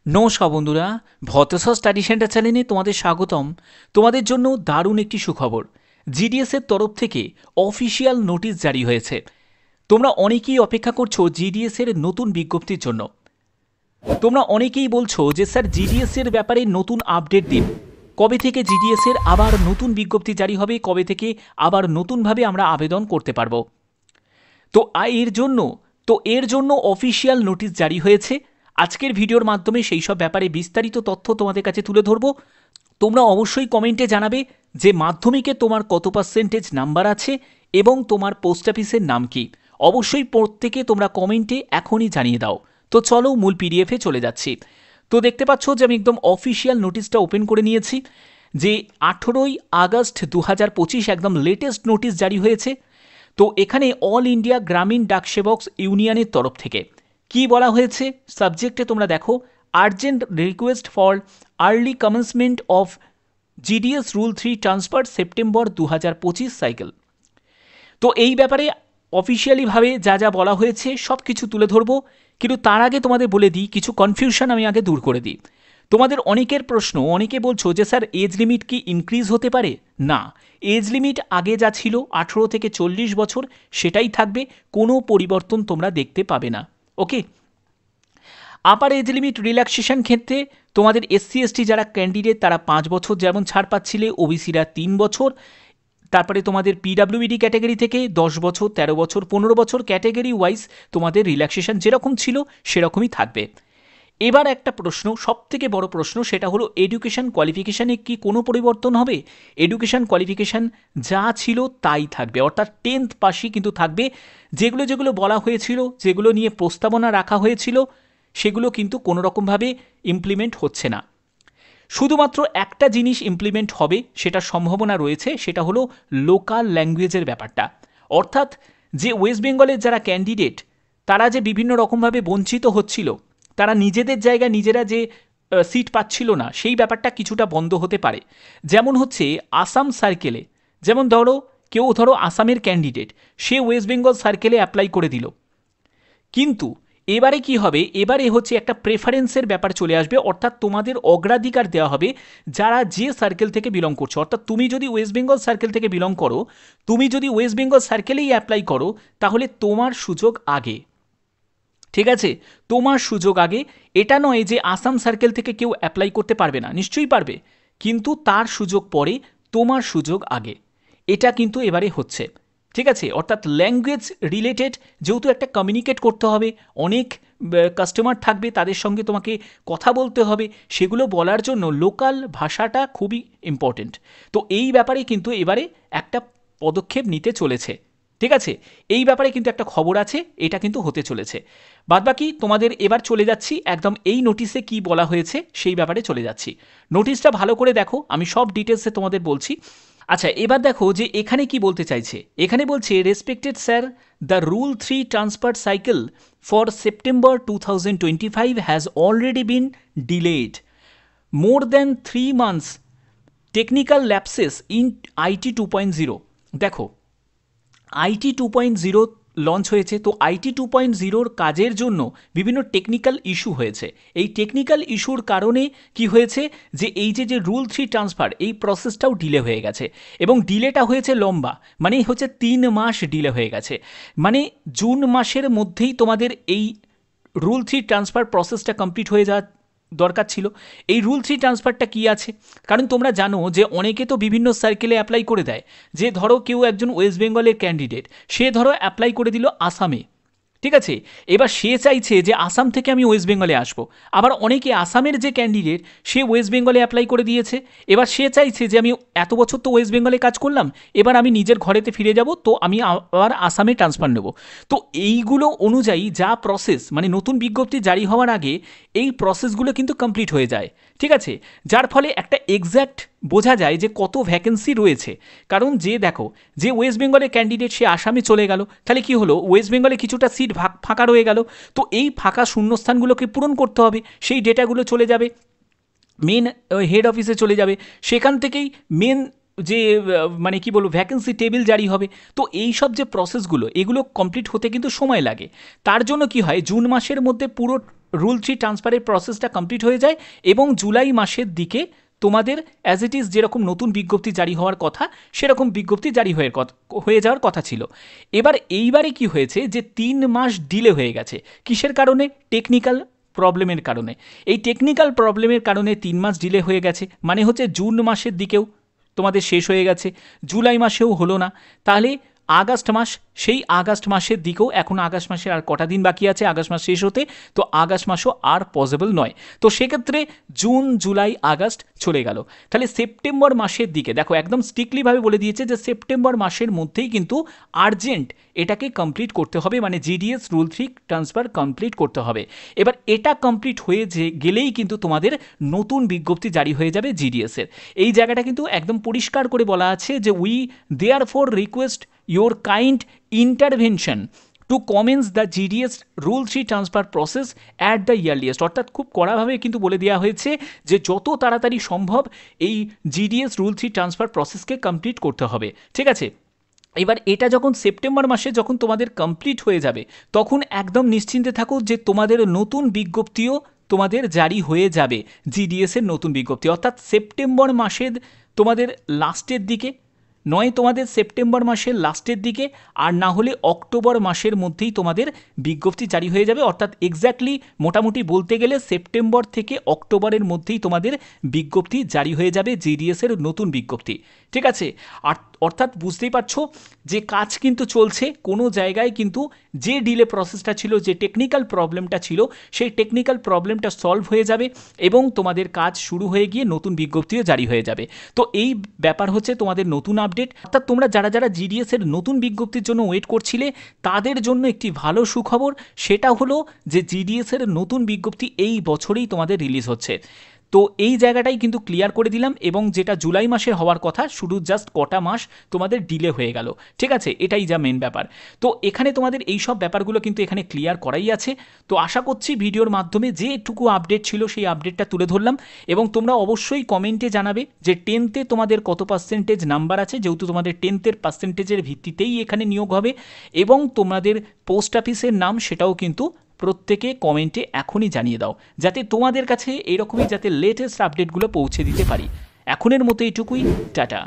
নমস্কার বন্ধুরা, ভতেশ্বর study centre চ্যানেলে তোমাদের স্বাগতম। তোমাদের জন্য দারুণ একটি সুখবর। জিডিএস এর তরফ থেকে অফিসিয়াল নোটিশ জারি হয়েছে। তোমরা অনেকেই অপেক্ষা করছো জিডিএস এর নতুন বিজ্ঞপ্তির জন্য। তোমরা অনেকেই বলছো যে স্যার জিডিএস এর ব্যাপারে নতুন আপডেট দিন। কবে থেকে জিডিএস এর আবার নতুন বিজ্ঞপ্তি জারি হবে, কবে থেকে আবার নতুনভাবে আমরা আবেদন করতে পারবো। তো এর জন্য অফিসিয়াল নোটিশ জারি হয়েছে। আজকের ভিডিওর মাধ্যমে সেই সব ব্যাপারে বিস্তারিত তথ্য তোমাদের কাছে তুলে ধরব। তোমরা অবশ্যই কমেন্টে জানাবে যে মাধ্যমিকে তোমার কত পার্সেন্টেজ নাম্বার আছে এবং তোমার পোস্ট অফিসের নাম কি। অবশ্যই প্রত্যেকে তোমরা কমেন্টে এখনই জানিয়ে দাও। তো চলো মূল পিডিএফে চলে যাচ্ছি। তো দেখতে পাচ্ছ যে আমি একদম অফিসিয়াল নোটিশটা ওপেন করে নিয়েছি, যে 18ই আগস্ট 2025 একদম লেটেস্ট নোটিশ জারি হয়েছে। তো এখানে অল ইন্ডিয়া গ্রামীণ ডাকসেবক ইউনিয়নের তরফ থেকে কি বলা হয়েছে, সাবজেক্টে তোমরা দেখো, urgent request for early commencement of GDS rule 3 transfer September 2025 cycle. তো এই ব্যাপারে অফিসিয়ালিভাবে যা যা বলা হয়েছে সব কিছু তুলে ধরবো, কিন্তু তার আগে তোমাদের বলে দিই, কিছু কনফিউশন আমি আগে দূর করে দিই। তোমাদের অনেকের প্রশ্ন, অনেকে বলছো যে স্যার এজ লিমিট কি ইনক্রিজ হতে পারে? না, এজ লিমিট আগে যা ছিল 18 থেকে 40 বছর সেটাই থাকবে, কোনো পরিবর্তন তোমরা দেখতে পাবে না। ওকে। আপার এজ লিমিট রিল্যাক্সেশন ক্ষেত্রে তোমাদের এসসি এসটি যারা ক্যান্ডিডেট তারা 5 বছর যেমন ছাড় পাচ্ছিলে, ওবিসিরা 3 বছর, তারপরে তোমাদের পিডাব্লিউডি ক্যাটাগরি থেকে 10 বছর, 13 বছর, 15 বছর ক্যাটাগরি ওয়াইজ তোমাদের রিল্যাক্সেশন যেরকম ছিল সেরকমই থাকবে। এবার একটা প্রশ্ন, সবথেকে বড় প্রশ্ন, সেটা হলো এডুকেশন কোয়ালিফিকেশানে কি কোনো পরিবর্তন হবে? এডুকেশন কোয়ালিফিকেশান যা ছিল তাই থাকবে, অর্থাৎ 10th পাসই কিন্তু থাকবে। যেগুলো যেগুলো বলা হয়েছিল, যেগুলো নিয়ে প্রস্তাবনা রাখা হয়েছিল, সেগুলো কিন্তু কোনো রকমভাবে ইমপ্লিমেন্ট হচ্ছে না। শুধুমাত্র একটা জিনিস ইমপ্লিমেন্ট হবে, সেটা সম্ভাবনা রয়েছে, সেটা হলো লোকাল ল্যাঙ্গুয়েজের ব্যাপারটা। অর্থাৎ যে ওয়েস্ট বেঙ্গলের যারা ক্যান্ডিডেট তারা যে বিভিন্ন রকমভাবে বঞ্চিত হচ্ছিল, তারা নিজেদের জায়গায় নিজেরা যে সিট পাচ্ছিল না, সেই ব্যাপারটা কিছুটা বন্ধ হতে পারে। যেমন হচ্ছে আসাম সার্কেলে, যেমন ধরো আসামের ক্যান্ডিডেট, সে ওয়েস্ট বেঙ্গল সার্কেলে অ্যাপ্লাই করে দিল, কিন্তু এবারে কি হবে, এবারে হচ্ছে একটা প্রেফারেন্সের ব্যাপার চলে আসবে, অর্থাৎ তোমাদের অগ্রাধিকার দেওয়া হবে যারা যে সার্কেল থেকে বিলং করছো। অর্থাৎ তুমি যদি ওয়েস্ট বেঙ্গল সার্কেল থেকে বিলং করো, তুমি যদি ওয়েস্ট বেঙ্গল সার্কেলেই অ্যাপ্লাই করো, তাহলে তোমার সুযোগ আগে। ঠিক আছে, তোমার সুযোগ আগে। এটা নয় যে আসাম সার্কেল থেকে কেউ অ্যাপ্লাই করতে পারবে না, নিশ্চয়ই পারবে, কিন্তু তার সুযোগ পরে, তোমার সুযোগ আগে। এটা কিন্তু এবারে হচ্ছে। ঠিক আছে, অর্থাৎ ল্যাঙ্গুয়েজ রিলেটেড, যেহেতু একটা কমিউনিকেট করতে হবে, অনেক কাস্টমার থাকবে, তাদের সঙ্গে তোমাকে কথা বলতে হবে, সেগুলো বলার জন্য লোকাল ভাষাটা খুবই ইম্পর্টেন্ট। তো এই ব্যাপারে কিন্তু এবারে একটা পদক্ষেপ নিতে চলেছে। ঠিক আছে, এই ব্যাপারে কিন্তু একটা খবর আছে, এটা কিন্তু হতে চলেছে। বাদবাকি তোমাদের এবার চলে যাচ্ছি একদম এই নোটিশে কি বলা হয়েছে সেই ব্যাপারে চলে যাচ্ছি। নোটিশটা ভালো করে দেখো, আমি সব ডিটেলসে তোমাদের বলছি। আচ্ছা, এবার দেখো যে এখানে কি বলতে চাইছে। এখানে বলছে, respected sir, the rule 3 transfer cycle for September 2025 has already been delayed more than 3 months technical lapses in IT 2.0। দেখো, আইটি 2.0 লঞ্চ হয়েছে, তো আইটি 2.0 কাজের জন্য বিভিন্ন টেকনিক্যাল ইস্যু হয়েছে। এই টেকনিক্যাল ইস্যুর কারণে কি হয়েছে, যে এই যে রুল 3 ট্রান্সফার, এই প্রসেসটাও ডিলে হয়ে গেছে, এবং ডিলেটা হয়েছে লম্বা, মানে হচ্ছে 3 মাস ডিলে হয়ে গেছে। মানে জুন মাসের মধ্যেই তোমাদের এই রুল 3 ট্রান্সফার প্রসেসটা কমপ্লিট হয়ে যাওয়া দরকার ছিল। এই রুল 3 ট্রান্সফারটা কী আছে, কারণ তোমরা জানো যে অনেকে তো বিভিন্ন সার্কেলে অ্যাপ্লাই করে দেয়। যে ধরো কেউ একজন ওয়েস্ট বেঙ্গলের ক্যান্ডিডেট, সে ধরো অ্যাপ্লাই করে দিল আসামে। ঠিক আছে, এবার সে চাইছে যে আসাম থেকে আমি ওয়েস্ট বেঙ্গলে আসবো। আবার অনেকে আসামের যে ক্যান্ডিডেট, সে ওয়েস্ট বেঙ্গলে অ্যাপ্লাই করে দিয়েছে। এবার সে চাইছে যে আমি এত বছর তো ওয়েস্ট বেঙ্গলে কাজ করলাম, এবার আমি নিজের ঘরেতে ফিরে যাব, তো আমি আবার আসামে ট্রান্সফার নেব। তো এইগুলো অনুযায়ী যা প্রসেস, মানে নতুন বিজ্ঞপ্তি জারি হওয়ার আগে এই প্রসেসগুলো কিন্তু কমপ্লিট হয়ে যায়। ঠিক আছে, যার ফলে একটা এক্স্যাক্ট বোঝা যায় যে কত ভ্যাকেন্সি রয়েছে। কারণ যে দেখো, যে ওয়েস্ট বেঙ্গলের ক্যান্ডিডেট সে আসামে চলে গেল, তাহলে কি হলো, ওয়েস্ট বেঙ্গলে কিছুটা সিট ফাঁকা রয়ে গেল। তো এই ফাঁকা শূন্যস্থানগুলোকে পূরণ করতে হবে, সেই ডেটাগুলো চলে যাবে মেন হেড অফিসে, চলে যাবে, সেখান থেকেই মেন যে মানে কি বলবো ভ্যাকেন্সি টেবিল জারি হবে। তো এই সব যে প্রসেসগুলো, এগুলো কমপ্লিট হতে কিন্তু সময় লাগে। তার জন্য কি হয়, জুন মাসের মধ্যে পুরো রুল 3 ট্রান্সফারের প্রসেসটা কমপ্লিট হয়ে যায় এবং জুলাই মাসের দিকে তোমাদের অ্যাজ ইট ইজ যেরকম নতুন বিজ্ঞপ্তি জারি হওয়ার কথা সেরকম বিজ্ঞপ্তি জারি হয়ে যাওয়ার কথা ছিল। এইবারে কি হয়েছে যে 3 মাস ডিলে হয়ে গেছে। কিসের কারণে? টেকনিক্যাল প্রবলেমের কারণে। এই টেকনিক্যাল প্রবলেমের কারণে 3 মাস ডিলে হয়ে গেছে, মানে হচ্ছে জুন মাসের দিকেও তোমাদের শেষ হয়ে গেছে, জুলাই মাসেও হলো না, তাহলে আগস্ট মাস, সেই আগস্ট মাসের দিকেও এখন আগস্ট মাসের আর কটা দিন বাকি আছে আগস্ট মাস শেষ হতে, তো আগস্ট মাসও আর পসিবল নয়। তো সেক্ষেত্রে জুন জুলাই আগস্ট চলে গেল। তাহলে সেপ্টেম্বর মাসের দিকে দেখো একদম স্ট্রিক্টলিভাবে বলে দিয়েছে যে সেপ্টেম্বর মাসের মধ্যেই কিন্তু আর্জেন্ট এটাকে কমপ্লিট করতে হবে, মানে জিডিএস রুল 3 ট্রান্সফার কমপ্লিট করতে হবে। এবার এটা কমপ্লিট হয়ে গেলেই কিন্তু তোমাদের নতুন বিজ্ঞপ্তি জারি হয়ে যাবে জিডিএসের। এই জায়গাটা কিন্তু একদম পরিষ্কার করে বলা আছে যে we therefore request your kind intervention to commence the GDS Rule 3 transfer process at the earliest। অর্থাৎ খুব কড়াভাবে কিন্তু বলে দেওয়া হয়েছে যে যত তাড়াতাড়ি সম্ভব এই GDS Rule 3 ট্রান্সফার প্রসেসকে কমপ্লিট করতে হবে, ঠিক আছে। এবার এটা যখন সেপ্টেম্বর মাসে যখন তোমাদের কমপ্লিট হয়ে যাবে তখন একদম নিশ্চিন্তে থাকো যে তোমাদের নতুন বিজ্ঞপ্তিও তোমাদের জারি হয়ে যাবে, জিডিএসের নতুন বিজ্ঞপ্তি। অর্থাৎ সেপ্টেম্বর মাসের তোমাদের লাস্টের দিকে, নয় তোমাদের সেপ্টেম্বর মাসের লাস্টের দিকে, আর না হলে অক্টোবর মাসের মধ্যেই তোমাদের বিজ্ঞপ্তি জারি হয়ে যাবে। অর্থাৎ এক্স্যাক্টলি মোটামুটি বলতে গেলে সেপ্টেম্বর থেকে অক্টোবরের মধ্যেই তোমাদের বিজ্ঞপ্তি জারি হয়ে যাবে, জিডিএসের নতুন বিজ্ঞপ্তি, ঠিক আছে। আর অর্থাৎ বুঝতেই পারছো যে কাজ কিন্তু চলছে, কোনো জায়গায় কিন্তু যে ডিলে প্রসেসটা ছিল, যে টেকনিক্যাল প্রবলেমটা ছিল, সেই টেকনিক্যাল প্রবলেমটা সলভ হয়ে যাবে এবং তোমাদের কাজ শুরু হয়ে গিয়ে নতুন বিজ্ঞপ্তিও জারি হয়ে যাবে। তো এই ব্যাপার হচ্ছে তোমাদের নতুন আপডেট। অর্থাৎ তোমরা যারা জিডিএসের নতুন বিজ্ঞপ্তির জন্য ওয়েট করছিলে তাদের জন্য একটি ভালো সুখবর, সেটা হলো যে জিডিএসের নতুন বিজ্ঞপ্তি এই বছরেই তোমাদের রিলিজ হচ্ছে। তো এই জায়গাটাই কিন্তু ক্লিয়ার করে দিলাম, এবং যেটা জুলাই মাসে হওয়ার কথা শুধু জাস্ট কটা মাস তোমাদের ডিলে হয়ে গেল, ঠিক আছে, এটাই যা মেন ব্যাপার। তো এখানে তোমাদের এই সব ব্যাপারগুলো কিন্তু এখানে ক্লিয়ার করাই আছে। তো আশা করছি ভিডিওর মাধ্যমে যেটুকু আপডেট ছিল সেই আপডেটটা তুলে ধরলাম, এবং তোমরা অবশ্যই কমেন্টে জানাবে যে 10তে তোমাদের কত পার্সেন্টেজ নাম্বার আছে, যেহেতু তোমাদের 10th পার্সেন্টেজের ভিত্তিতেই এখানে নিয়োগ হবে, এবং তোমাদের পোস্ট অফিসের নাম সেটাও কিন্তু প্রত্যেকে কমেন্টে এখনই জানিয়ে দাও, যাতে তোমাদের কাছে এইরকমই যাতে লেটেস্ট আপডেটগুলো পৌঁছে দিতে পারি। এখনের মতো এইটুকুই, টাটা।